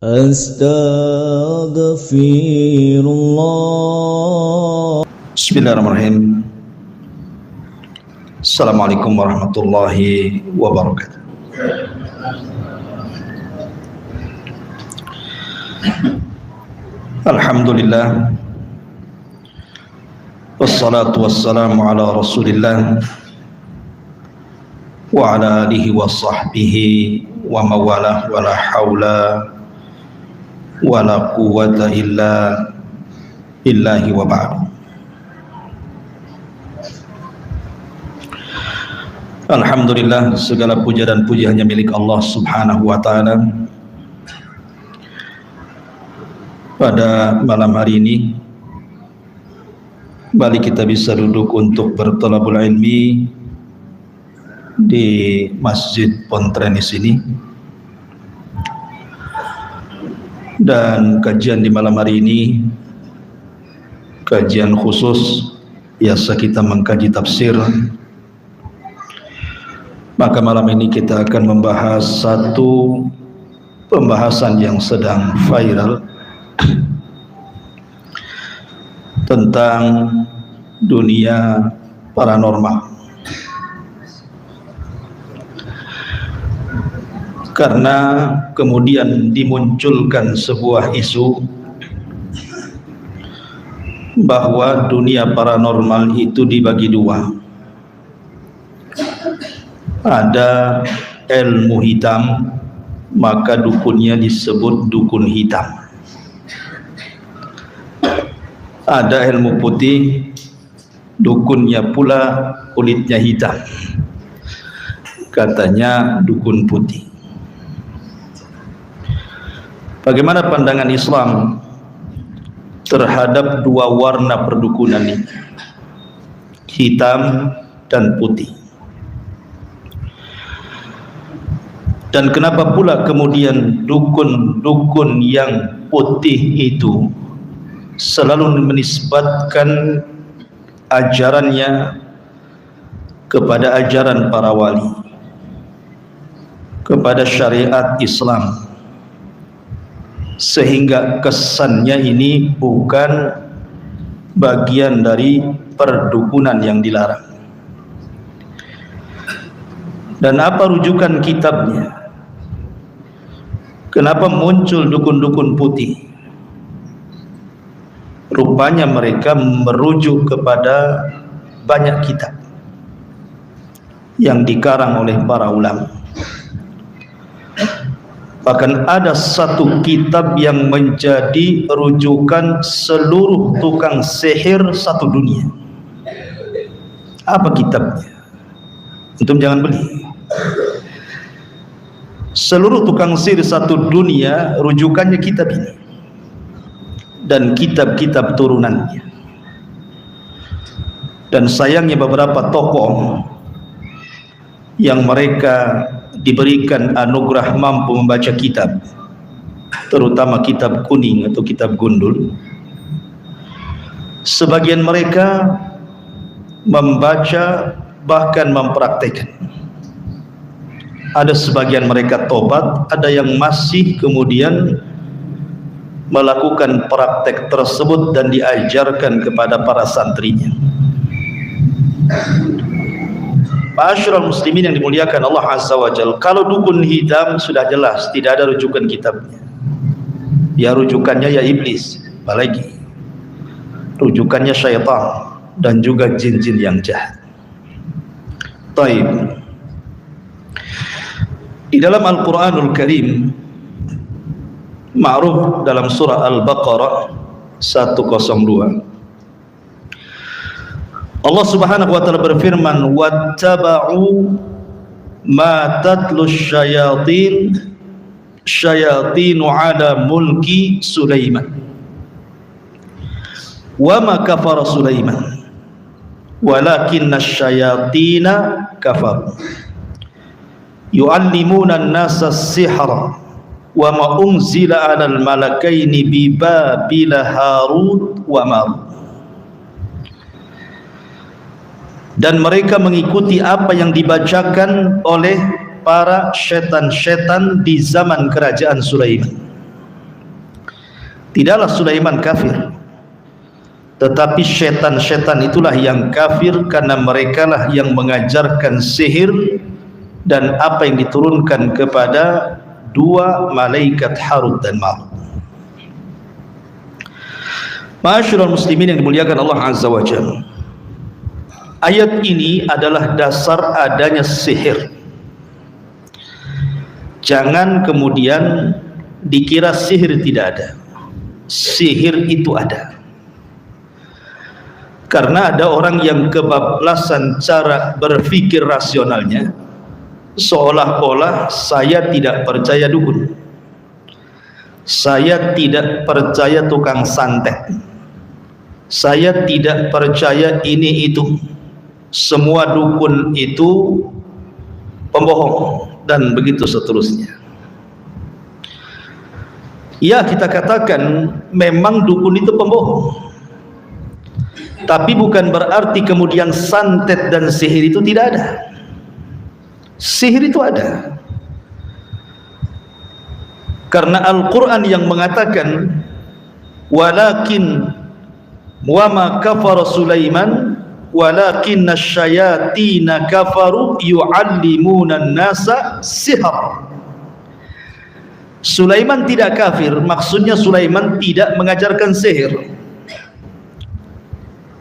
Astaghfirullah. Bismillahirrahmanirrahim. Assalamualaikum warahmatullahi wabarakatuh. Alhamdulillah, wassalatu wassalamu ala rasulillah wa ala alihi wa sahbihi wa mawalah, wa la hawla wa la quwwata illa billahi wa ba'du. Alhamdulillah, segala puja dan puji hanya milik Allah subhanahu wa ta'ala. Pada malam hari ini balik kita bisa duduk untuk berthalabul ilmi di Masjid Pontrenis ini, dan kajian di malam hari ini kajian khusus, biasa kita mengkaji tafsir. Maka malam ini kita akan membahas satu pembahasan yang sedang viral tentang dunia paranormal. Karena kemudian dimunculkan sebuah isu bahwa dunia paranormal itu dibagi dua. Ada ilmu hitam, maka dukunnya disebut dukun hitam. Ada ilmu putih, dukunnya pula kulitnya hitam, katanya dukun putih. Bagaimana pandangan Islam terhadap dua warna perdukunan ini, hitam dan putih? Dan kenapa pula kemudian dukun-dukun yang putih itu selalu menisbatkan ajarannya kepada ajaran para wali, kepada syariat Islam, sehingga kesannya ini bukan bagian dari perdukunan yang dilarang? Dan apa rujukan kitabnya? Kenapa muncul dukun-dukun putih? Rupanya mereka merujuk kepada banyak kitab yang dikarang oleh para ulama. Bahkan ada satu kitab yang menjadi rujukan seluruh tukang sihir satu dunia. Apa kitabnya? Antum jangan beli. Seluruh tukang sihir satu dunia rujukannya kitab ini dan kitab-kitab turunannya. Dan sayangnya beberapa tokoh yang mereka diberikan anugerah mampu membaca kitab, terutama kitab kuning atau kitab gundul, sebagian mereka membaca bahkan mempraktekkan. Ada sebagian mereka tobat, ada yang masih kemudian melakukan praktek tersebut dan diajarkan kepada para santrinya. Ma'asyiral muslimin yang dimuliakan Allah Azza wa Jalla, kalau dukun hitam sudah jelas tidak ada rujukan kitabnya. Ya rujukannya ya iblis, apalagi rujukannya syaitan dan juga jin-jin yang jahat. Taib. Di dalam Al-Quranul Karim, ma'ruf dalam surah Al-Baqarah 102, Allah subhanahu wa ta'ala berfirman, wattaba'u ma tatlu syayatinu ala mulki Sulaiman wa ma kafara Sulaiman walakinna syayatina kafaru yu'allimuna an-nasa as-sihra wa ma unzila 'alal malakaini bi Babila Harut wa Marut. Dan mereka mengikuti apa yang dibacakan oleh para setan-setan di zaman kerajaan Sulaiman. Tidaklah Sulaiman kafir, tetapi setan-setan itulah yang kafir, karena merekalah yang mengajarkan sihir dan apa yang diturunkan kepada dua malaikat Harut dan Marut. Ma'asyiral muslimin yang dimuliakan Allah Azza wa Jalla, ayat ini adalah dasar adanya sihir. Jangan kemudian dikira sihir tidak ada. Sihir itu ada. Karena ada orang yang kebablasan cara berpikir rasionalnya, seolah-olah saya tidak percaya dukun, saya tidak percaya tukang santet, saya tidak percaya ini itu, semua dukun itu pembohong, dan begitu seterusnya. Ya, kita katakan memang dukun itu pembohong, tapi bukan berarti kemudian santet dan sihir itu tidak ada. Sihir itu ada, karena Al-Quran yang mengatakan walakin wa ma kafara Sulaiman walakinna syayatina kafaru yu'allimuna an-nasa sihr. Sulaiman tidak kafir, maksudnya Sulaiman tidak mengajarkan sihir,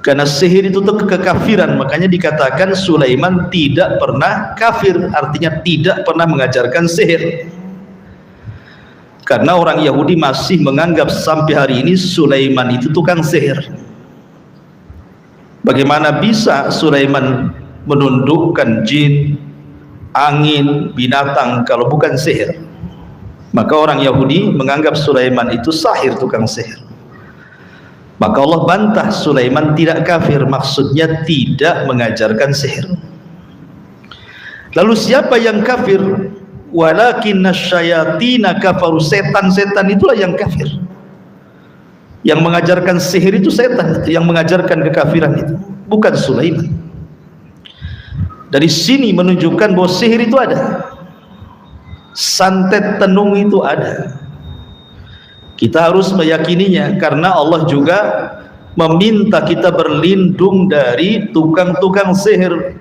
karena sihir itu kekafiran. Makanya dikatakan Sulaiman tidak pernah kafir, artinya tidak pernah mengajarkan sihir. Karena orang Yahudi masih menganggap sampai hari ini Sulaiman itu tukang sihir. Bagaimana bisa Sulaiman menundukkan jin, angin, binatang kalau bukan sihir? Maka orang Yahudi menganggap Sulaiman itu sahir, tukang sihir. Maka Allah bantah Sulaiman tidak kafir, maksudnya tidak mengajarkan sihir. Lalu siapa yang kafir? Walakinna syayatina kafaru, setan-setan itulah yang kafir. Yang mengajarkan sihir itu setan, yang mengajarkan kekafiran itu, bukan Sulaiman. Dari sini menunjukkan bahwa sihir itu ada, santet tenung itu ada. Kita harus meyakininya, karena Allah juga meminta kita berlindung dari tukang-tukang sihir.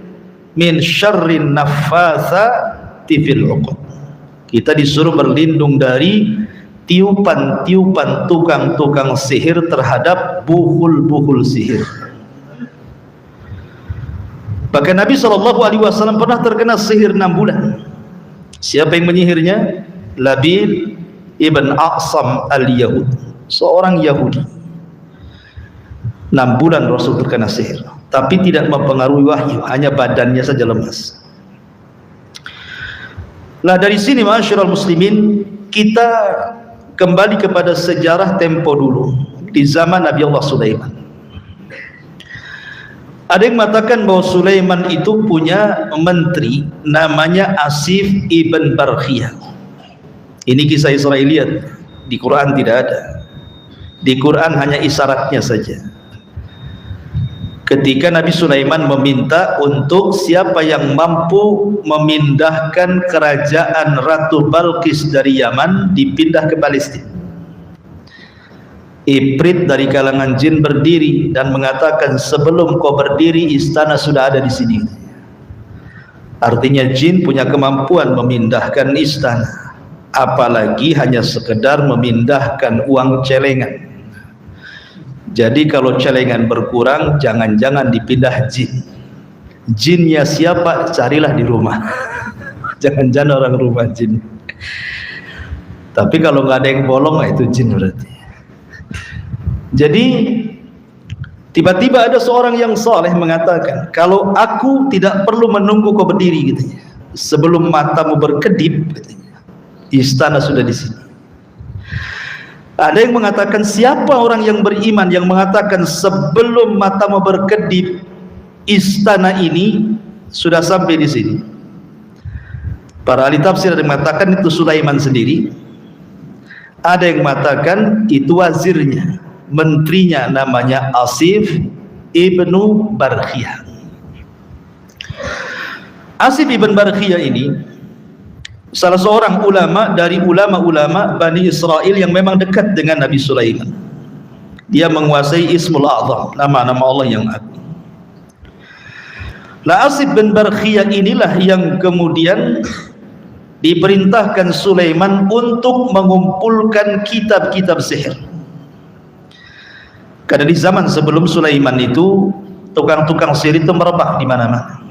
Min syarrin naffatsati fil 'uqad. Kita disuruh berlindung dari tiupan-tiupan tukang-tukang sihir terhadap buhul-buhul sihir. Bahkan Nabi SAW pernah terkena sihir 6 bulan. Siapa yang menyihirnya? Labid ibn Aqsam al-Yahud, seorang Yahudi. 6 bulan Rasul terkena sihir, tapi tidak mempengaruhi wahyu, hanya badannya saja lemas. Nah, dari sini ma'asyiral muslimin, kita kembali kepada sejarah tempo dulu di zaman Nabi Allah Sulaiman. Ada yang mengatakan bahwa Sulaiman itu punya menteri namanya Asif ibn Barkhiyah. Ini kisah Israiliyat, di Quran tidak ada. Di Quran hanya isyaratnya saja. Ketika Nabi Sulaiman meminta untuk siapa yang mampu memindahkan kerajaan Ratu Balqis dari Yaman dipindah ke Palestina. Ibrit dari kalangan jin berdiri dan mengatakan, sebelum kau berdiri istana sudah ada di sini. Artinya jin punya kemampuan memindahkan istana, apalagi hanya sekedar memindahkan uang celengan. Jadi kalau celengan berkurang, jangan-jangan dipindah jin. Jinnya siapa? Carilah di rumah. Jangan-jangan orang rumah jin. Tapi kalau nggak ada yang bolong, itu jin berarti. Jadi tiba-tiba ada seorang yang soleh mengatakan, kalau aku tidak perlu menunggu kau berdiri, katanya, sebelum matamu berkedip, katanya, istana sudah di sini. Ada yang mengatakan, siapa orang yang beriman yang mengatakan sebelum matamu berkedip istana ini sudah sampai di sini? Para ahli tafsir ada yang mengatakan itu Sulaiman sendiri. Ada yang mengatakan itu wazirnya, menterinya, namanya Asif ibnu Barkhiyah. Asif ibn Barkhiyah ini salah seorang ulama dari ulama-ulama Bani Israel yang memang dekat dengan Nabi Sulaiman. Dia menguasai Ismul A'zam, nama-nama Allah yang agung. Asif bin Barkhiyah inilah yang kemudian diperintahkan Sulaiman untuk mengumpulkan kitab-kitab sihir. Karena di zaman sebelum Sulaiman itu tukang-tukang sihir itu merebak di mana-mana.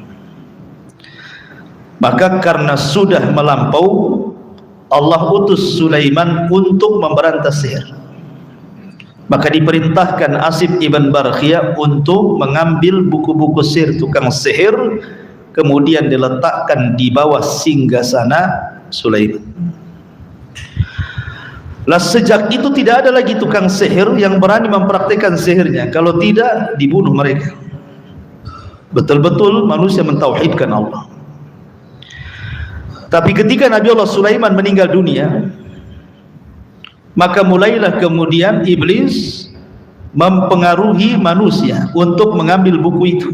Maka karena sudah melampau, Allah utus Sulaiman untuk memberantas sihir. Maka diperintahkan Asif ibn Barkhiyah untuk mengambil buku-buku sihir tukang sihir, kemudian diletakkan di bawah singgasana Sulaiman. Sejak itu tidak ada lagi tukang sihir yang berani mempraktikkan sihirnya. Kalau tidak, dibunuh mereka. Betul-betul manusia mentauhidkan Allah. Tapi ketika Nabi Allah Sulaiman meninggal dunia, maka mulailah kemudian iblis mempengaruhi manusia untuk mengambil buku itu.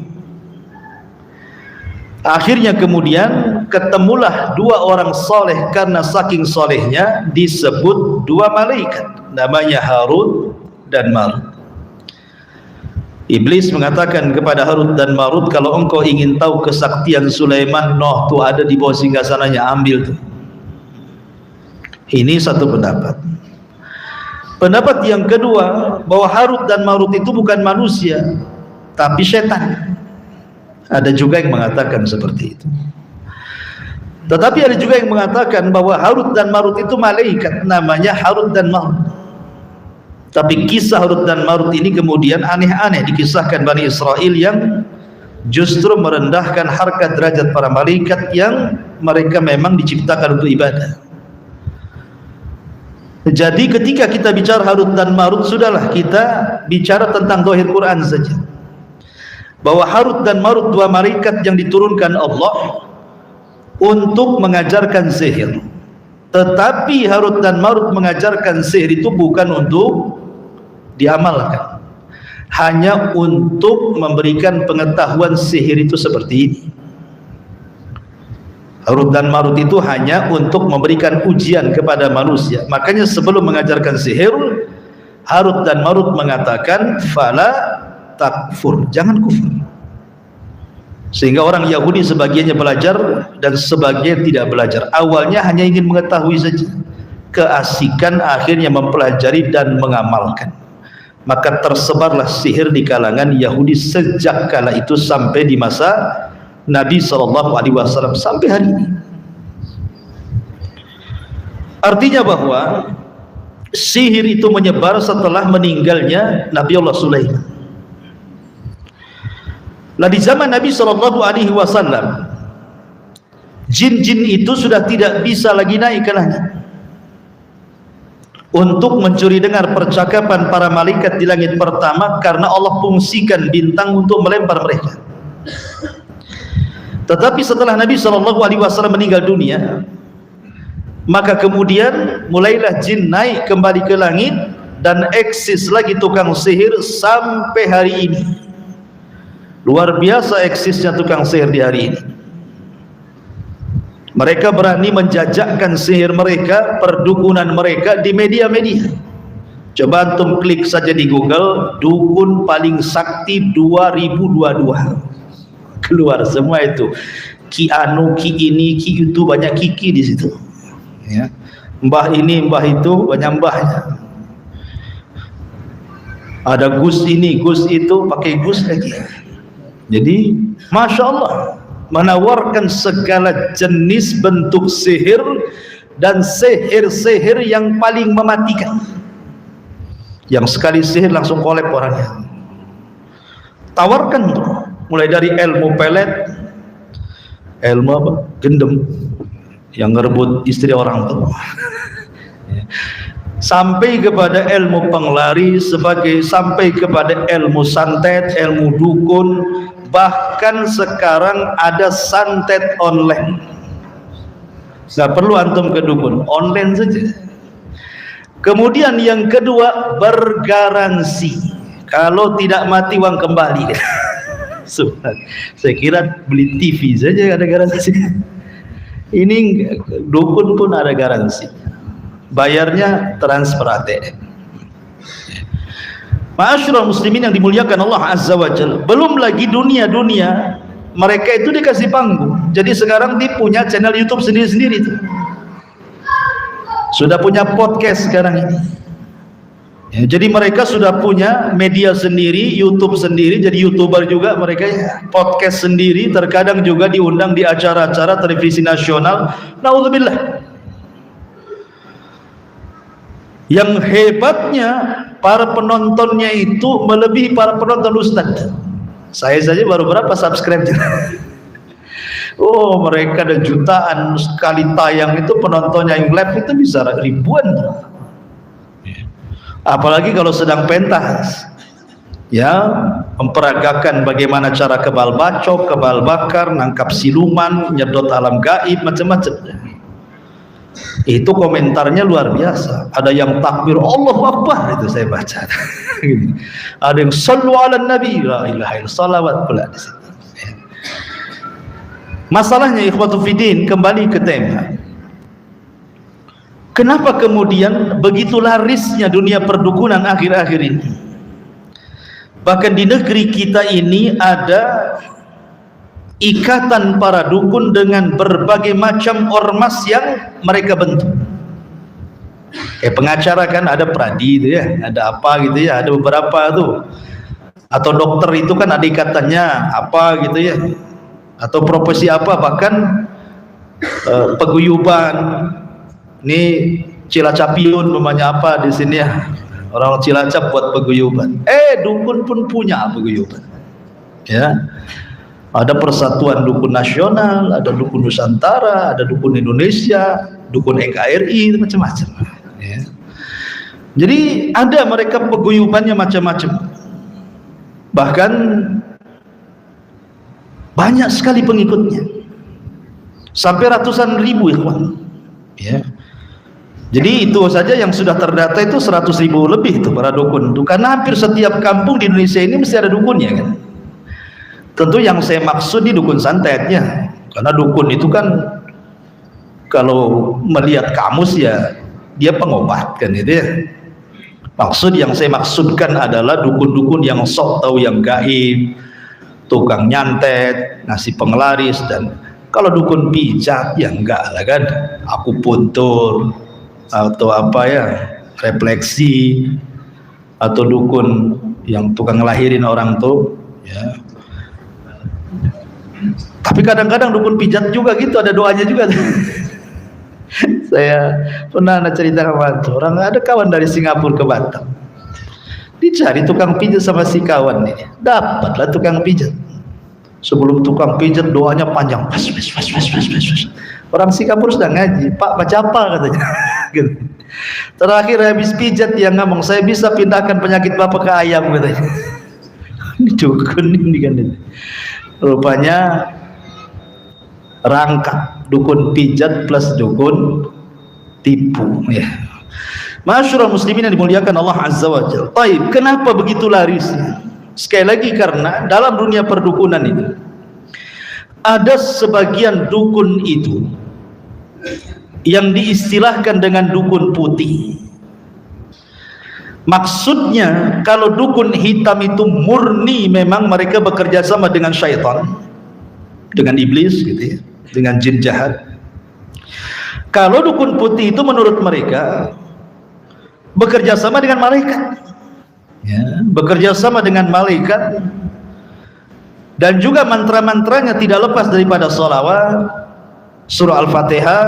Akhirnya kemudian ketemulah dua orang soleh, karena saking solehnya disebut dua malaikat, namanya Harut dan Marut. Iblis mengatakan kepada Harut dan Marut, kalau engkau ingin tahu kesaktian Sulaiman, tuh ada di bawah singgasananya, ambil tuh. Ini satu pendapat. Pendapat yang kedua, bahwa Harut dan Marut itu bukan manusia, tapi setan. Ada juga yang mengatakan seperti itu. Tetapi ada juga yang mengatakan bahwa Harut dan Marut itu malaikat, namanya Harut dan Marut. Tapi kisah Harut dan Marut ini kemudian aneh-aneh dikisahkan Bani Israel, yang justru merendahkan harkat derajat para malaikat yang mereka memang diciptakan untuk ibadah. Jadi ketika kita bicara Harut dan Marut, sudahlah kita bicara tentang zahir Quran saja, bahwa Harut dan Marut dua malaikat yang diturunkan Allah untuk mengajarkan sihir. Tetapi Harut dan Marut mengajarkan sihir itu bukan untuk diamalkan, hanya untuk memberikan pengetahuan sihir itu seperti ini. Harut dan Marut itu hanya untuk memberikan ujian kepada manusia. Makanya sebelum mengajarkan sihir, Harut dan Marut mengatakan fala takfur, jangan kufur. Sehingga orang Yahudi sebagiannya belajar dan sebagian tidak belajar. Awalnya hanya ingin mengetahui saja, keasikan akhirnya mempelajari dan mengamalkan. Maka tersebarlah sihir di kalangan Yahudi sejak kala itu sampai di masa Nabi SAW sampai hari ini. Artinya bahwa sihir itu menyebar setelah meninggalnya Nabi Allah Sulaiman. Di zaman Nabi SAW, jin-jin itu sudah tidak bisa lagi naik ke langit untuk mencuri dengar percakapan para malaikat di langit pertama, karena Allah fungsikan bintang untuk melempar mereka. Tetapi setelah Nabi SAW meninggal dunia, maka kemudian mulailah jin naik kembali ke langit, dan eksis lagi tukang sihir sampai hari ini. Luar biasa eksisnya tukang sihir di hari ini. Mereka berani menjajakkan sihir mereka, perdukunan mereka di media-media. Coba antum klik saja di Google, dukun paling sakti 2022. Keluar semua itu. Ki anu, ki ini, ki itu, banyak kiki di situ. Ya. Mbah ini, mbah itu, banyak mbahnya. Ada gus ini, gus itu, pakai gus lagi. Jadi, Masya Allah, menawarkan segala jenis bentuk sihir, dan sihir-sihir yang paling mematikan, yang sekali sihir langsung kolep orangnya. Tawarkan tuh, mulai dari ilmu pelet, ilmu apa? Gendem, yang ngerebut istri orang tua, sampai kepada ilmu penglari, sampai kepada ilmu santet, ilmu dukun. Bahkan sekarang ada santet online. Nggak perlu antum ke dukun, online saja. Kemudian yang kedua, bergaransi, kalau tidak mati uang kembali. Saya kira beli TV saja ada garansi. Ini dukun pun ada garansi, bayarnya transfer ATM. Ma'asyiral muslimin yang dimuliakan Allah Azza wa Jalla, belum lagi dunia mereka itu dikasih panggung. Jadi sekarang dia punya channel YouTube sendiri-sendiri tuh. Sudah punya podcast sekarang ini. Ya, jadi mereka sudah punya media sendiri, YouTube sendiri, jadi YouTuber juga mereka, podcast sendiri, terkadang juga diundang di acara-acara televisi nasional. Naudzubillah. Yang hebatnya para penontonnya itu melebihi para penonton Ustadz. Saya saja baru berapa subscribe. Oh, mereka ada jutaan sekali tayang itu, penontonnya yang live itu bisa ribuan. Apalagi kalau sedang pentas, ya, memperagakan bagaimana cara kebal bacok, kebal bakar, nangkap siluman, nyedot alam gaib, macam-macam. Itu komentarnya luar biasa. Ada yang takbir Allahu Akbar, itu saya baca. Ada yang sallu ala nabi, la ilaha illallah, salawat pula di situ. Masalahnya ikhwatu fiddin, kembali ke tema. Kenapa kemudian begitu larisnya dunia perdukunan akhir-akhir ini? Bahkan di negeri kita ini ada ikatan para dukun dengan berbagai macam ormas yang mereka bentuk. Pengacara kan ada pradi itu ya, ada apa gitu ya, ada beberapa tuh. Atau dokter itu kan ada ikatannya apa gitu ya. Atau profesi apa, bahkan peguyuban. Ini Cilacapiun namanya apa di sini ya, orang Cilacap buat peguyuban. Dukun pun punya peguyuban. Ya, ada Persatuan Dukun Nasional, ada Dukun Nusantara, ada Dukun Indonesia, Dukun NKRI, macam-macam. Ya. Jadi ada mereka peguyubannya macam-macam. Bahkan banyak sekali pengikutnya, sampai ratusan ribu ikhwan. Ya. Jadi itu saja yang sudah terdata itu 100.000 lebih itu para dukun itu, karena hampir setiap kampung di Indonesia ini mesti ada dukunnya kan. Tentu yang saya maksud di dukun santetnya, karena dukun itu kan kalau melihat kamus ya dia pengobat kan itu ya. Maksud yang saya maksudkan adalah dukun-dukun yang sok tahu yang gaib, tukang nyantet, ngasih penglaris. Dan kalau dukun pijat ya enggak lah kan, akupuntur atau apa ya, refleksi, atau dukun yang tukang ngelahirin orang tuh ya. Tapi kadang-kadang dukun pijat juga gitu, ada doanya juga. Saya pernah cerita sama orang, ada kawan dari Singapura ke Batam, dicari tukang pijat sama si kawan ini, dapatlah tukang pijat. Sebelum tukang pijat doanya panjang, pas. Orang Singapura sudah ngaji, Pak baca apa katanya. Gitu. Terakhir habis pijat dia ngomong, saya bisa pindahkan penyakit bapak ke ayam katanya. Ini dukun ini kan. Rupanya rangkap dukun pijat plus dukun tipu ya. Masyaallah muslimin yang dimuliakan Allah Azza wa Jalla. Baik, kenapa begitu larisnya? Sekali lagi karena dalam dunia perdukunan itu ada sebagian dukun itu yang diistilahkan dengan dukun putih. Maksudnya kalau dukun hitam itu murni memang mereka bekerja sama dengan syaitan, dengan iblis gitu ya, dengan jin jahat. Kalau dukun putih itu menurut mereka bekerja sama dengan malaikat ya, bekerja sama dengan malaikat. Dan juga mantra-mantranya tidak lepas daripada sholawat, surah Al-Fatihah.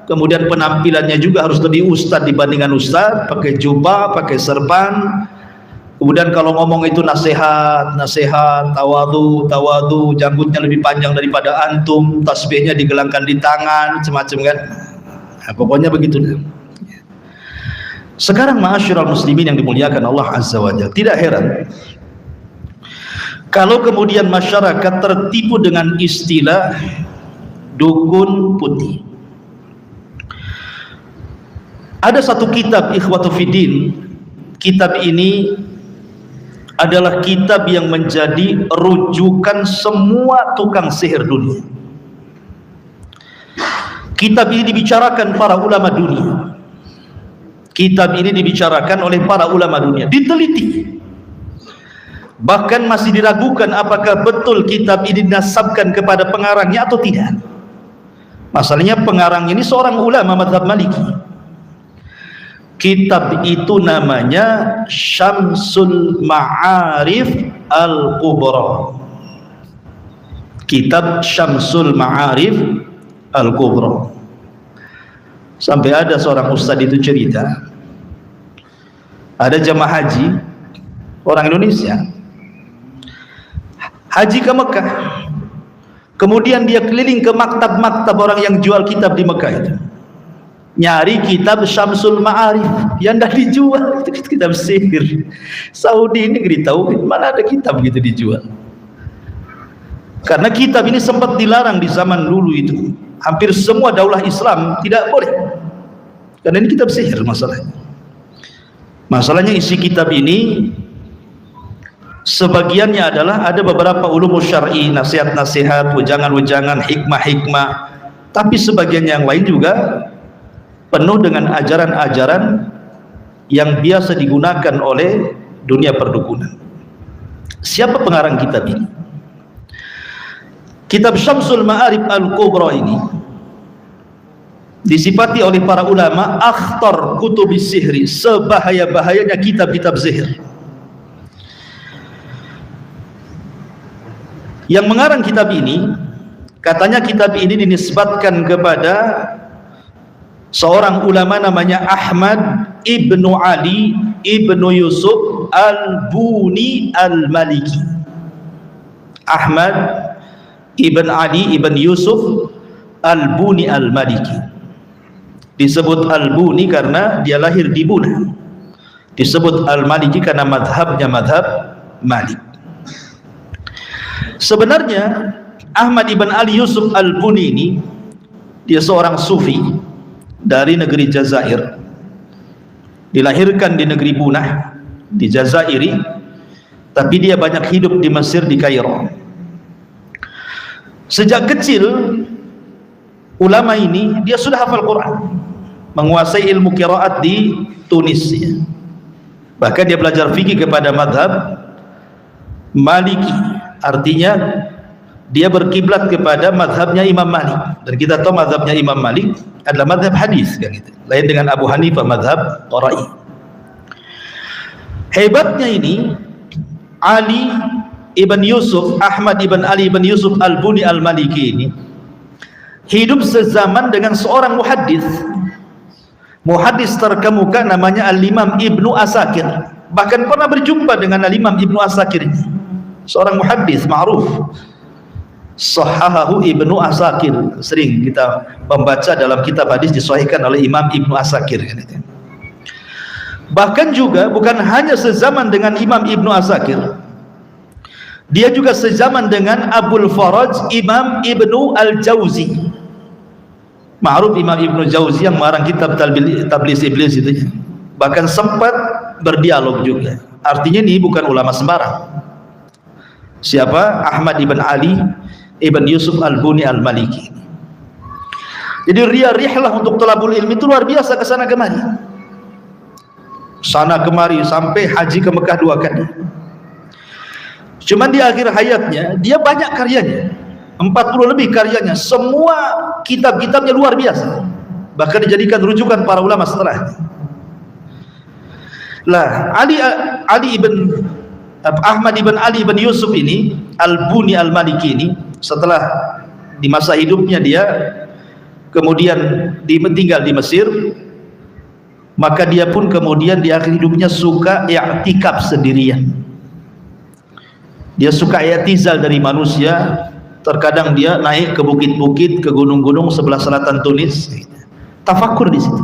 Kemudian penampilannya juga harus lebih ustadz dibandingkan ustadz, pakai jubah, pakai serban. Kemudian kalau ngomong itu nasihat, tawadu, janggutnya lebih panjang daripada antum, tasbihnya digelangkan di tangan, macam-macam kan. Nah, pokoknya begitu. Sekarang ma'asyiral muslimin yang dimuliakan Allah Azza wa Jalla, tidak heran kalau kemudian masyarakat tertipu dengan istilah dukun putih. Ada satu kitab ikhwatu fiddin, kitab ini adalah kitab yang menjadi rujukan semua tukang sihir dunia. Kitab ini dibicarakan para ulama dunia. Kitab ini dibicarakan oleh para ulama dunia, diteliti. Bahkan masih diragukan apakah betul kitab ini dinasabkan kepada pengarangnya atau tidak. Masalahnya pengarang ini seorang ulama mazhab Maliki. Kitab itu namanya Syamsul Ma'arif Al-Kubra. Kitab Syamsul Ma'arif Al-Kubra. Sampai ada seorang ustaz itu cerita, ada jamaah haji orang Indonesia haji ke Mekah, kemudian dia keliling ke maktab-maktab orang yang jual kitab di Mekah itu, nyari kitab Syamsul Ma'arif yang dah dijual. Itu kitab sihir. Saudi ini beritahu mana ada kitab gitu dijual, karena kitab ini sempat dilarang di zaman dulu itu. Hampir semua daulah Islam tidak boleh, karena ini kitab sihir. Masalahnya isi kitab ini sebagiannya adalah ada beberapa ulum syar'i, nasihat-nasihat, wejangan-wejangan, hikmah-hikmah, tapi sebagian yang lain juga penuh dengan ajaran-ajaran yang biasa digunakan oleh dunia perdukunan. Siapa pengarang kitab ini? Kitab Syamsul Ma'arif Al-Kubra ini disifati oleh para ulama akhtar kutubis sihri, sebahaya-bahayanya kitab-kitab sihir. Yang mengarang kitab ini, katanya kitab ini dinisbatkan kepada seorang ulama namanya Ahmad ibnu Ali ibnu Yusuf Al-Buni Al-Maliki. Ahmad ibn Ali ibn Yusuf Al-Buni Al-Maliki. Disebut Al-Buni karena dia lahir di Buna. Disebut Al-Maliki karena madhabnya madhab Malik. Sebenarnya Ahmad ibn Ali Yusuf Al-Buni ini dia seorang sufi dari negeri Jazair. Dilahirkan di negeri Bunah di Jazairi, tapi dia banyak hidup di Mesir, di Kairo. Sejak kecil ulama ini dia sudah hafal Quran, menguasai ilmu qiraat di Tunis. Bahkan dia belajar fikih kepada madhab Maliki, artinya dia berkiblat kepada madhabnya Imam Malik. Dan kita tahu madhabnya Imam Malik adalah madhab hadis, kan gitu. Lain dengan Abu Hanifah madhab Qara'i. Hebatnya ini Ali ibn Yusuf, Ahmad ibn Ali ibn Yusuf Al-Buni Al-Maliki ini hidup sezaman dengan seorang muhaddis terkemuka namanya Al-Imam Ibnu Asakir. Bahkan pernah berjumpa dengan Al-Imam Ibnu Asakir ini, seorang muhaddis ma'ruf. Sahahahu Ibnu Asakir, sering kita membaca dalam kitab hadis disahihkan oleh Imam Ibnu Asakir. Bahkan juga bukan hanya sezaman dengan Imam Ibnu Asakir, dia juga sezaman dengan Abul Faraj Imam Ibnu Al-Jauzi. Ma'ruf Imam Ibnu Jauzi yang mengarang kitab Tablis Iblis itu. Bahkan sempat berdialog juga. Artinya ini bukan ulama sembarang. Siapa? Ahmad ibn Ali ibn Yusuf Al-Buni Al-Maliki. Jadi rihlah untuk thalabul ilmi itu luar biasa, ke sana kemari. Sana kemari sampai haji ke Mekah 2 kali. Cuman di akhir hayatnya dia banyak karyanya, 40 lebih karyanya, semua kitab-kitabnya luar biasa, bahkan dijadikan rujukan para ulama setelahnya. Lah Ahmad ibn Ali ibn Yusuf ini Al-Buni Al-Maliki ini, setelah di masa hidupnya dia kemudian tinggal di Mesir, maka dia pun kemudian di akhir hidupnya suka i'tikaf sendirian. Dia suka i'tizal dari manusia. Terkadang dia naik ke bukit-bukit, ke gunung-gunung sebelah selatan Tunis, tafakur di situ.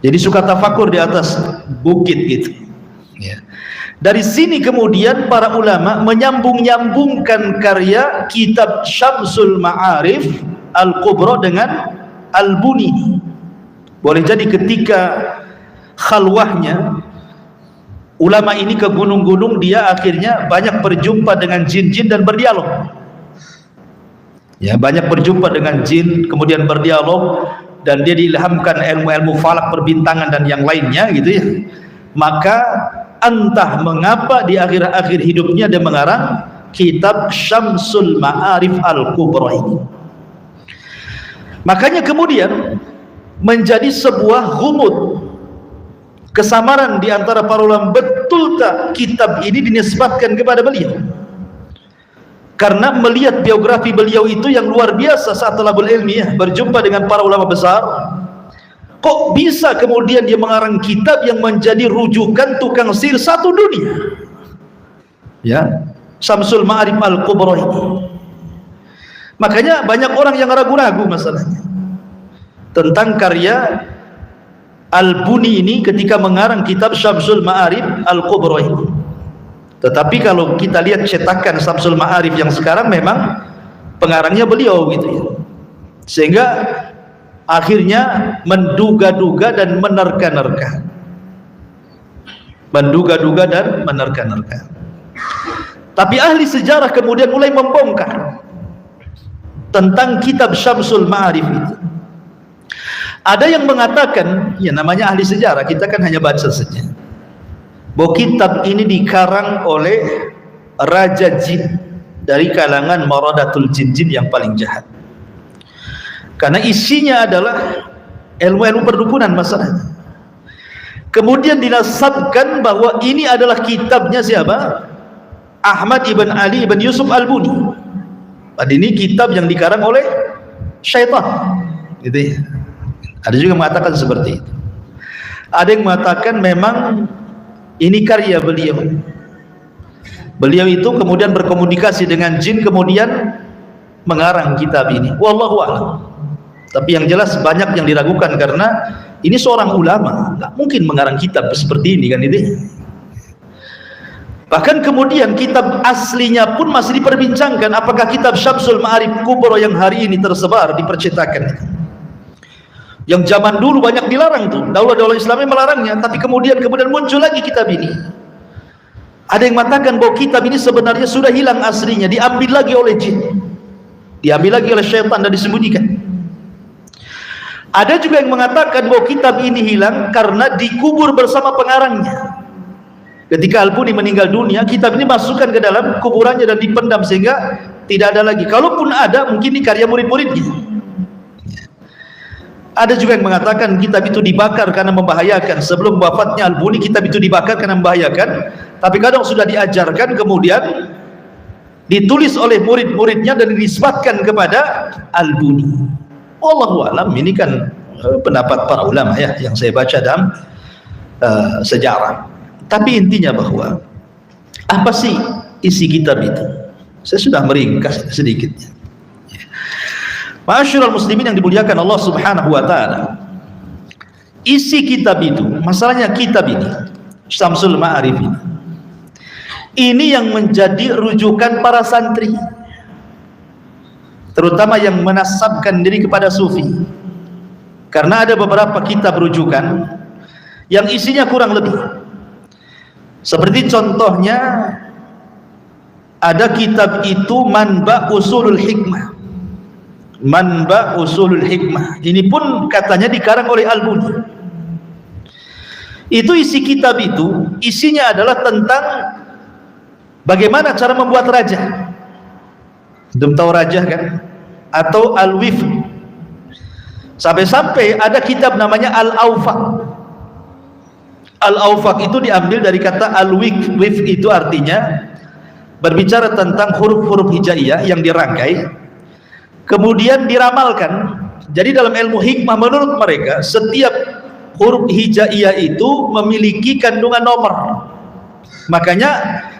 Jadi suka tafakur di atas bukit gitu. Ya. Dari sini kemudian para ulama menyambung-nyambungkan karya kitab Syamsul Ma'arif Al-Kubra dengan Al-Buni. Boleh jadi ketika khalwahnya ulama ini ke gunung-gunung, dia akhirnya banyak berjumpa dengan jin-jin dan berdialog. Ya, banyak berjumpa dengan jin, kemudian berdialog, dan dia diilhamkan ilmu-ilmu falak, perbintangan dan yang lainnya gitu ya. Maka entah mengapa di akhir-akhir hidupnya dia mengarang kitab Syamsul Ma'arif Al-Kubra ini. Makanya kemudian menjadi sebuah gumud, kesamaran di antara para ulama, betul tak kitab ini dinisbatkan kepada beliau? Karena melihat biografi beliau itu yang luar biasa saat talabul ilmiah, berjumpa dengan para ulama besar, kok bisa kemudian dia mengarang kitab yang menjadi rujukan tukang sihir satu dunia, ya, Syamsul Ma'arif Al-Kubra ini. Makanya banyak orang yang ragu-ragu masalahnya tentang karya Al-Buni ini ketika mengarang kitab Syamsul Ma'arif Al-Kubra ini. Tetapi kalau kita lihat cetakan Syamsul Ma'arif yang sekarang, memang pengarangnya beliau gitu ya. Sehingga akhirnya menduga-duga dan menerka-nerka. Menduga-duga dan menerka-nerka. Tapi ahli sejarah kemudian mulai membongkar tentang kitab Syamsul Ma'arif itu. Ada yang mengatakan, ya namanya ahli sejarah, kita kan hanya baca saja, bahwa kitab ini dikarang oleh raja jin dari kalangan maradatul jin-jin yang paling jahat. Karena isinya adalah ilmu-ilmu perdukunan masalahnya. Kemudian dinasabkan bahwa ini adalah kitabnya siapa? Ahmad ibn Ali ibn Yusuf Al-Buni. Ini kitab yang dikarang oleh syaitan gitu ya. Ada juga yang mengatakan seperti itu. Ada yang mengatakan memang ini karya beliau. Beliau itu kemudian berkomunikasi dengan jin, kemudian mengarang kitab ini. Wallahu a'lam. Tapi yang jelas banyak yang diragukan karena ini seorang ulama, nggak mungkin mengarang kitab seperti ini kan itu. Bahkan kemudian kitab aslinya pun masih diperbincangkan, apakah kitab Syamsul Ma'arif Kubra yang hari ini tersebar di percetakan. Yang zaman dulu banyak dilarang tuh, daulah-daulah Islamnya melarangnya, tapi kemudian muncul lagi kitab ini. Ada yang mengatakan bahwa kitab ini sebenarnya sudah hilang aslinya, diambil lagi oleh jin, diambil lagi oleh syaitan dan disembunyikan. Ada juga yang mengatakan bahwa kitab ini hilang karena dikubur bersama pengarangnya. Ketika Al-Buni meninggal dunia, kitab ini masukkan ke dalam kuburannya dan dipendam sehingga tidak ada lagi. Kalaupun ada, mungkin ini karya murid-muridnya. Ada juga yang mengatakan kitab itu dibakar karena membahayakan. Sebelum wafatnya Al-Buni, kitab itu dibakar karena membahayakan. Tapi kadang sudah diajarkan, kemudian ditulis oleh murid-muridnya dan dinisbatkan kepada Al-Buni. Wallahu a'lam. Ini kan pendapat para ulama ya, yang saya baca dalam sejarah. Tapi intinya bahwa apa sih isi kitab itu? Saya sudah meringkas sedikitnya. Ma'asyiral muslimin yang dimuliakan Allah Subhanahu wa taala. Isi kitab itu, masalahnya kitab ini, Syamsul Ma'arif ini yang menjadi rujukan para santri, terutama yang menasabkan diri kepada sufi. Karena ada beberapa kitab rujukan yang isinya kurang lebih. Seperti contohnya ada kitab itu Manba Usulul Hikmah. Manba Usulul Hikmah ini pun katanya dikarang oleh Al-Buni. Itu isi kitab itu, isinya adalah tentang bagaimana cara membuat raja. Belum tahu raja kan? Atau Al-Wif. Sampai-sampai ada kitab namanya Al-Awfaq. Al-Awfaq itu diambil dari kata Al-Wif. Wif itu artinya berbicara tentang huruf-huruf hijaiyah yang dirangkai kemudian diramalkan. Jadi dalam ilmu hikmah menurut mereka setiap huruf hijaiyah itu memiliki kandungan nomor. Makanya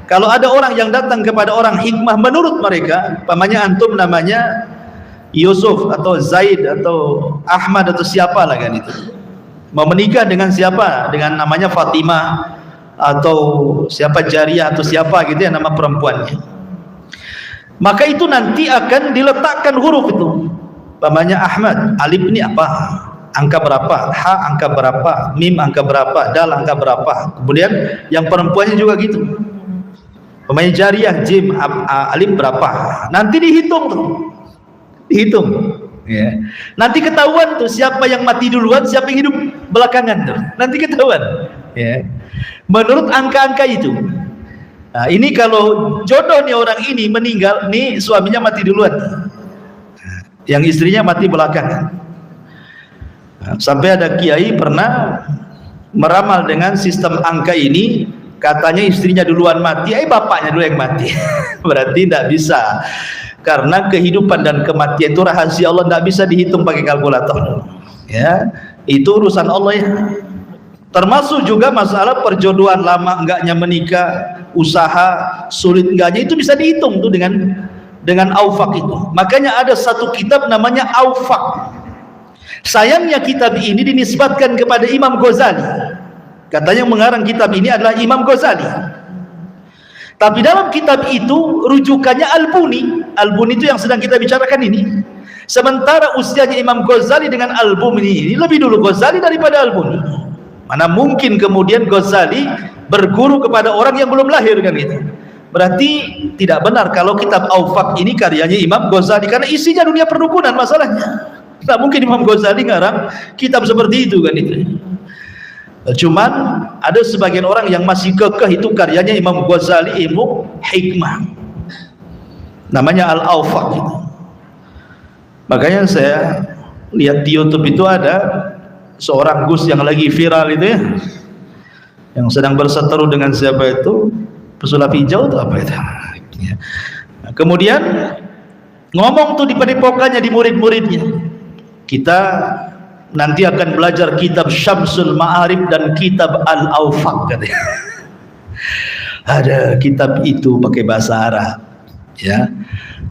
kalau ada orang yang datang kepada orang hikmah menurut mereka, pamannya antum namanya Yusuf atau Zaid atau Ahmad atau siapa lah kan itu, mau menikah dengan siapa, dengan namanya Fatimah atau siapa Jariyah atau siapa gitu ya nama perempuannya, maka itu nanti akan diletakkan huruf itu. Pamannya Ahmad, alif ini apa, angka berapa, ha angka berapa, mim angka berapa, dal angka berapa. Kemudian yang perempuannya juga gitu, pamannya Jariyah, jim alif berapa, nanti dihitung tuh. dihitung. Ya. Nanti ketahuan tuh siapa yang mati duluan, siapa yang hidup belakangan tuh. Nanti ketahuan. Ya. Menurut angka-angka itu. Nah, ini kalau jodoh nih orang ini meninggal, nih suaminya mati duluan, yang istrinya mati belakangan. Nah, sampai ada kiai pernah meramal dengan sistem angka ini, katanya istrinya duluan mati, bapaknya dulu yang mati. Berarti tidak bisa. Karena kehidupan dan kematian itu rahasia Allah, tidak bisa dihitung pakai kalkulator. Ya, itu urusan Allah ya. Termasuk juga masalah perjodohan, lama enggaknya menikah, usaha sulit enggaknya, itu bisa dihitung tuh dengan Aufaq itu. Makanya ada satu kitab namanya Aufaq. Sayangnya kitab ini dinisbatkan kepada Imam Ghazali. Katanya mengarang kitab ini adalah Imam Ghazali. Tapi dalam kitab itu rujukannya Al-Buni. Al-Buni itu yang sedang kita bicarakan ini. Sementara usianya Imam Ghazali dengan Al-Buni ini lebih dulu Ghazali daripada Al-Buni. Mana mungkin kemudian Ghazali berguru kepada orang yang belum lahir, kan gitu. Berarti tidak benar kalau kitab Aufaq ini karyanya Imam Ghazali, karena isinya dunia perdukunan masalahnya. Tidak mungkin Imam Ghazali ngarang kitab seperti itu, kan itu. Cuman ada sebagian orang yang masih kekeh itu karyanya Imam Ghazali, ilmu hikmah, namanya Al-Aufaq gitu. Makanya saya lihat di YouTube itu ada seorang Gus yang lagi viral itu ya, yang sedang berseteru dengan siapa itu, pesulap hijau atau apa itu ya. Nah, kemudian ngomong tuh di padepokannya, di murid-muridnya, kita nanti akan belajar kitab Syamsul Ma'arif dan kitab Al-Aufaq, katanya. Ada kitab itu pakai bahasa Arab ya,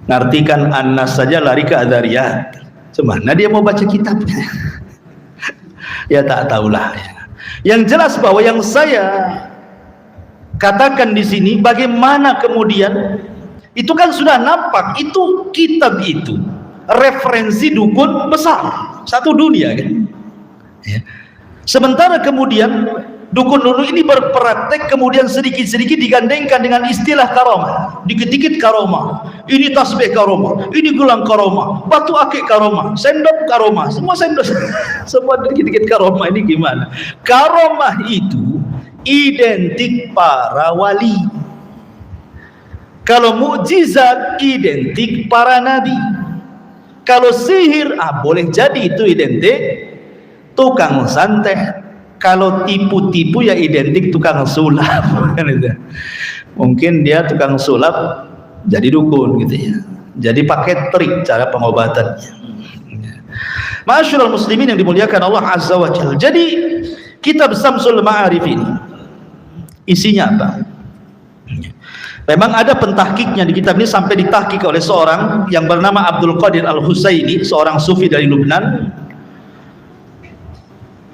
ngartikan An-Nas saja lari ke Adzariyat, cemana dia mau baca kitabnya? Ya tak tahulah ya. Yang jelas bahwa yang saya katakan di sini, bagaimana kemudian itu kan sudah nampak, itu kitab itu referensi dukun besar satu dunia kan ya. Sementara kemudian dukun-dukun ini berpraktek, kemudian sedikit-sedikit digandengkan dengan istilah karomah, dikit-dikit karomah, ini tasbih karomah, ini gelang karomah, batu akik karomah, sendok karomah, semua sendok semua dikit-dikit karomah. Ini gimana? Karomah itu identik para wali, kalau mukjizat identik para nabi. Kalau sihir, boleh jadi itu identik tukang santet. Kalau tipu-tipu ya identik tukang sulap. Mungkin dia tukang sulap jadi dukun gitu ya. Jadi pakai trik cara pengobatannya. Ma'asyiral muslimin yang dimuliakan Allah Azza wa Jalla. Jadi kitab Syamsul Ma'arif ini isinya apa? Memang ada pentahkiknya di kitab ini, sampai ditahkik oleh seorang yang bernama Abdul Qadir Al-Husaini, seorang sufi dari Lubnan.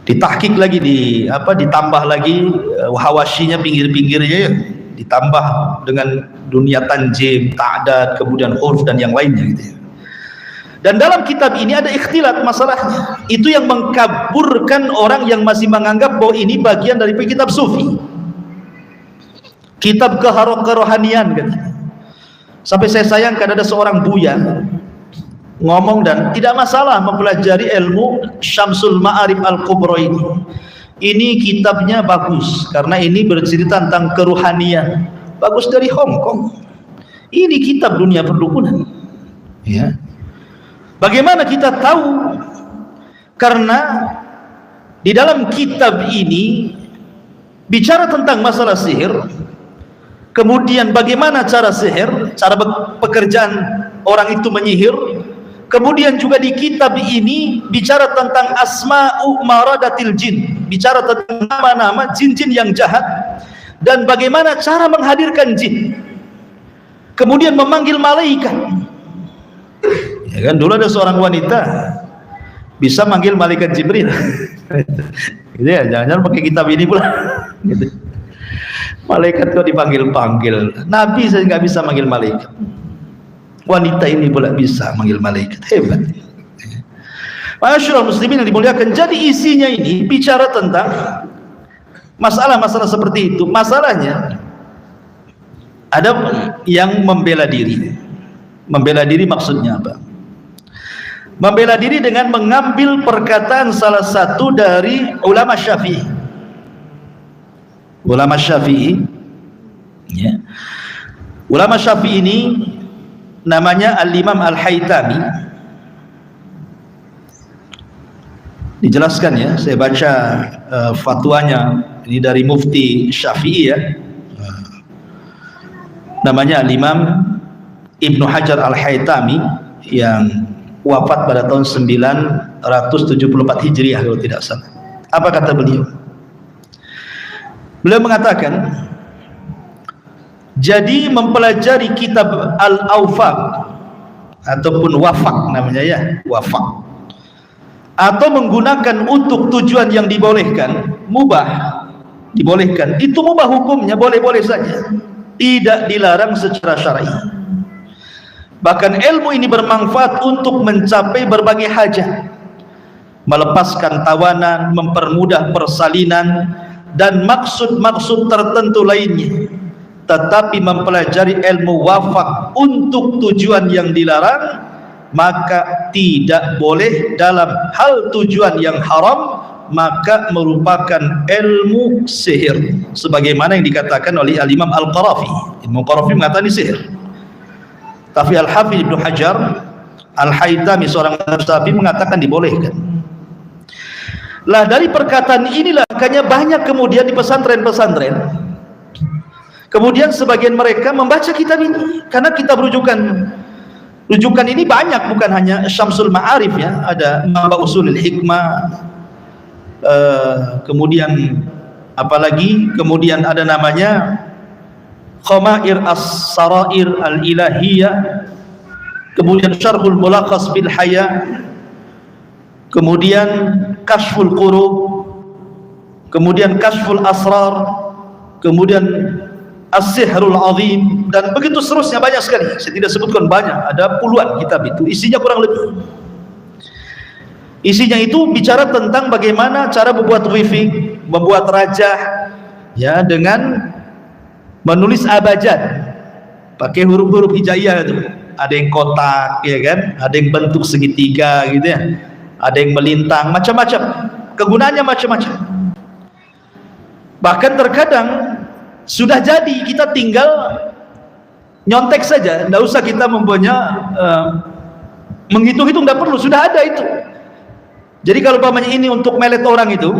Ditahkik lagi, ditambah lagi hawasyinya, pinggir-pinggirnya ya, ditambah dengan dunia tanjim, ta'dad, kemudian huruf dan yang lainnya gitu ya. Dan dalam kitab ini ada ikhtilat masalahnya. Itu yang mengkaburkan orang yang masih menganggap bahwa ini bagian dari kitab sufi, kitab kerohanian kan. Sampai saya sayangkan ada seorang buya ngomong, dan tidak masalah mempelajari ilmu Syamsul Ma'arif Al-Kubra ini. Ini kitabnya bagus karena ini bercerita tentang kerohanian, bagus, dari Hong Kong. Ini kitab dunia perdukunan ya. Bagaimana kita tahu? Karena di dalam kitab ini bicara tentang masalah sihir, kemudian bagaimana cara sihir, cara pekerjaan orang itu menyihir. Kemudian juga di kitab ini bicara tentang asma'u maradatil jin, bicara tentang nama-nama jin-jin yang jahat dan bagaimana cara menghadirkan jin, kemudian memanggil malaikat ya kan. Dulu ada seorang wanita bisa manggil malaikat Jibril gitu ya, jangan-jangan pakai kitab ini pula gitu. Malaikat kok dipanggil-panggil, Nabi saya nggak bisa manggil malaikat, wanita ini pula bisa manggil malaikat, hebat. Ma'asyiral muslimin yang dimuliakan. Jadi isinya ini bicara tentang masalah-masalah seperti itu. Masalahnya ada yang membela diri. Membela diri maksudnya apa? Membela diri dengan mengambil perkataan salah satu dari ulama Syafi'i. Ulama Syafi'i, ya. Ulama Syafi'i ini namanya Al-Imam Al-Haytami. Dijelaskan ya, saya baca fatwanya ini dari Mufti Syafi'i ya. Namanya Al-Imam Ibnu Hajar Al-Haytami yang wafat pada tahun 974 Hijriah kalau tidak salah. Apa kata beliau? Beliau mengatakan, jadi mempelajari kitab Al-Awfaq ataupun Wafaq namanya ya, Wafaq, atau menggunakan untuk tujuan yang dibolehkan, mubah, dibolehkan, itu mubah hukumnya, boleh-boleh saja, tidak dilarang secara syar'i. Bahkan ilmu ini bermanfaat untuk mencapai berbagai hajat, melepaskan tawanan, mempermudah persalinan, dan maksud-maksud tertentu lainnya. Tetapi mempelajari ilmu wafaq untuk tujuan yang dilarang, maka tidak boleh dalam hal tujuan yang haram, maka merupakan ilmu sihir, sebagaimana yang dikatakan oleh Al-Imam Al-Qarafi. Imam Qarafi mengatakan ini sihir. Tapi Al-Hafidz Ibnu Hajar Al-Haytami, seorang Syafi'i, mengatakan dibolehkan. Lah dari perkataan inilah makanya banyak kemudian di pesantren-pesantren, kemudian sebagian mereka membaca kitab ini, karena kitab rujukan ini banyak, bukan hanya Syamsul Ma'arif ya, ada Mamba Usulul Hikmah, kemudian apalagi, kemudian ada namanya Khamair As-Sarair Al-Ilahiyah, kemudian Syarhul Mulakhas bil Haya, kemudian Kashful Qurub, kemudian Kashful Asrar, kemudian As-Sihrul Azim, dan begitu seterusnya, banyak sekali. Saya tidak sebutkan banyak, ada puluhan kitab itu, isinya kurang lebih. Isinya itu bicara tentang bagaimana cara membuat wifi, membuat rajah ya, dengan menulis abjad pakai huruf-huruf hijaiyah itu. Ada yang kotak ya kan, ada yang bentuk segitiga gitu ya, ada yang melintang, macam-macam, kegunaannya macam-macam. Bahkan terkadang sudah jadi, kita tinggal nyontek saja, tidak usah kita mempunyai menghitung-hitung, tidak perlu, sudah ada itu. Jadi kalau umpamanya ini untuk melet orang itu,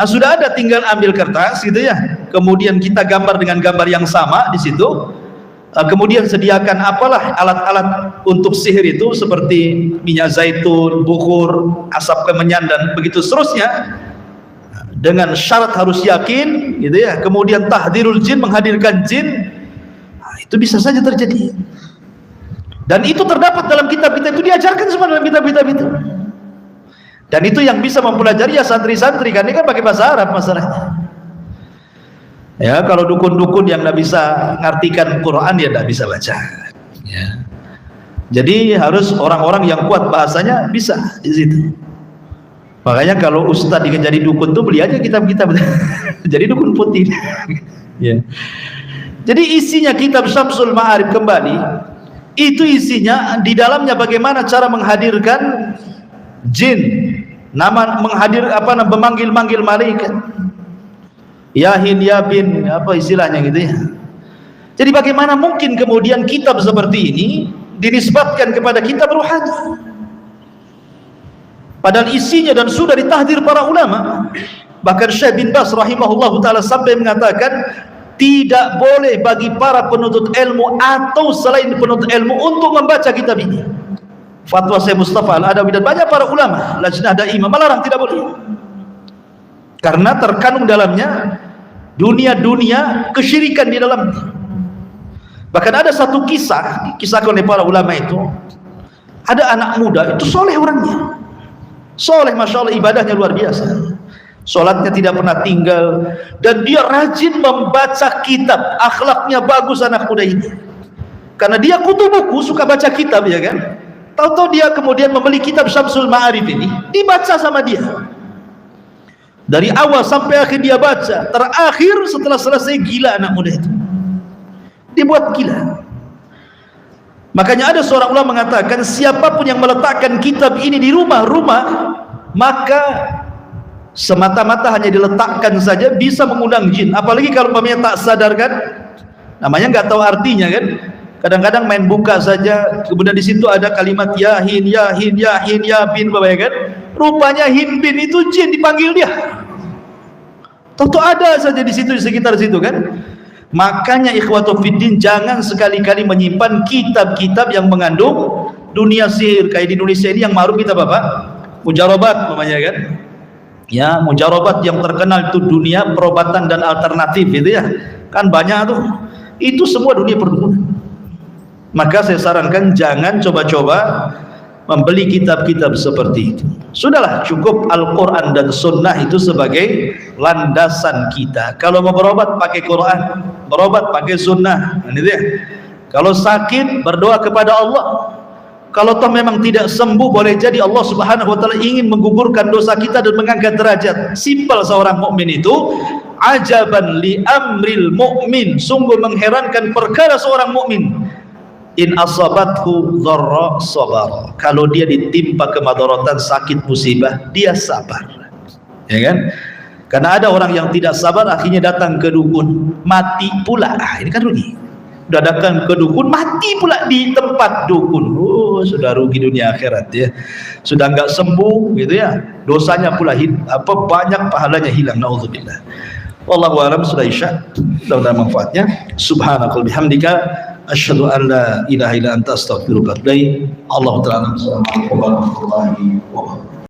sudah ada, tinggal ambil kertas gitu ya, kemudian kita gambar dengan gambar yang sama di situ, kemudian sediakan apalah alat-alat untuk sihir itu seperti minyak zaitun, bukhur, asap kemenyan, dan begitu seterusnya, dengan syarat harus yakin gitu ya. Kemudian tahdirul jin, menghadirkan jin, itu bisa saja terjadi, dan itu terdapat dalam kitab-kitab itu, diajarkan semua dalam kitab-kitab itu. Dan itu yang bisa mempelajari ya santri-santri, karena ini kan pakai bahasa Arab masalahnya. Ya, kalau dukun-dukun yang tidak bisa ngartikan Quran ya tidak bisa baca. Ya. Jadi harus orang-orang yang kuat bahasanya bisa di situ. Makanya kalau ustadz ingin jadi dukun tuh beli aja kitab-kitab. Jadi dukun putih. Ya. Jadi isinya kitab Syamsul Ma'arif kembali, itu isinya di dalamnya bagaimana cara menghadirkan jin, memanggil-manggil malaikat, yahin, yabin, apa istilahnya gitu ya. Jadi bagaimana mungkin kemudian kitab seperti ini dinisbatkan kepada kitab rohani, padahal isinya dan sudah ditahdir para ulama. Bahkan Syekh bin Baz rahimahullah ta'ala sampai mengatakan, tidak boleh bagi para penuntut ilmu atau selain penuntut ilmu untuk membaca kitab ini. Fatwa Syekh Mustafa Al-Adawi dan banyak para ulama Lajnah Daimah melarang, tidak boleh, karena terkandung dalamnya dunia-dunia kesyirikan di dalamnya. Bahkan ada satu kisah dikisahkan oleh para ulama itu, ada anak muda itu soleh orangnya, soleh, masya Allah, ibadahnya luar biasa, sholatnya tidak pernah tinggal, dan dia rajin membaca kitab, akhlaknya bagus anak muda ini, karena dia kutu buku, suka baca kitab ya kan. Tahu-tahu dia kemudian membeli kitab Syamsul Ma'arif ini, dibaca sama dia dari awal sampai akhir, dia baca. Terakhir setelah selesai, gila anak muda itu, dibuat gila. Makanya ada seorang ulama mengatakan, siapapun yang meletakkan kitab ini di rumah-rumah, maka semata-mata hanya diletakkan saja bisa mengundang jin. Apalagi kalau umpamanya tak sadarkan, namanya nggak tahu artinya kan. Kadang-kadang main buka saja, kemudian di situ ada kalimat ya hin ya hin ya hin ya bin, bapak ya kan? Rupanya hin bin itu jin dipanggil dia. Tentu ada saja di situ, di sekitar situ kan. Makanya ikhwatu fiddin, jangan sekali-kali menyimpan kitab-kitab yang mengandung dunia sihir. Kayak di Indonesia ini yang ma'ruf kita Bapak, mujarobat namanya kan. Ya, mujarobat yang terkenal itu dunia perobatan dan alternatif itu ya. Kan banyak tuh. Itu semua dunia perdukunan. Maka saya sarankan jangan coba-coba membeli kitab-kitab seperti itu. Sudahlah, cukup Al-Quran dan Sunnah itu sebagai landasan kita. Kalau mau berobat pakai Quran, berobat pakai Sunnah. Ini dia. Kalau sakit berdoa kepada Allah. Kalau toh memang tidak sembuh, boleh jadi Allah Subhanahu Wa Taala ingin menggugurkan dosa kita dan mengangkat derajat. Simpel seorang mukmin itu. Ajaban li amril mu'min, sungguh mengherankan perkara seorang mukmin. In asabathu dharra sabar, kalau dia ditimpa kemadharatan, sakit, musibah, dia sabar, ya kan? Karena ada orang yang tidak sabar, akhirnya datang ke dukun, mati pula. Ini kan rugi. Udah datang ke dukun, mati pula di tempat dukun. Oh, sudah rugi dunia akhirat ya. Sudah enggak sembuh gitu ya. Dosanya pula banyak, pahalanya hilang. Nauzubillah. Wallahu a'lam. Sudah isya. Mudah-mudahan manfaatnya. Subhanakal bihamdika asyhadu an la ilaha illa anta astaghfiruka wa atubu ilaik. Allahu ta'ala. Assalamualaikum warahmatullahi wabarakatuh.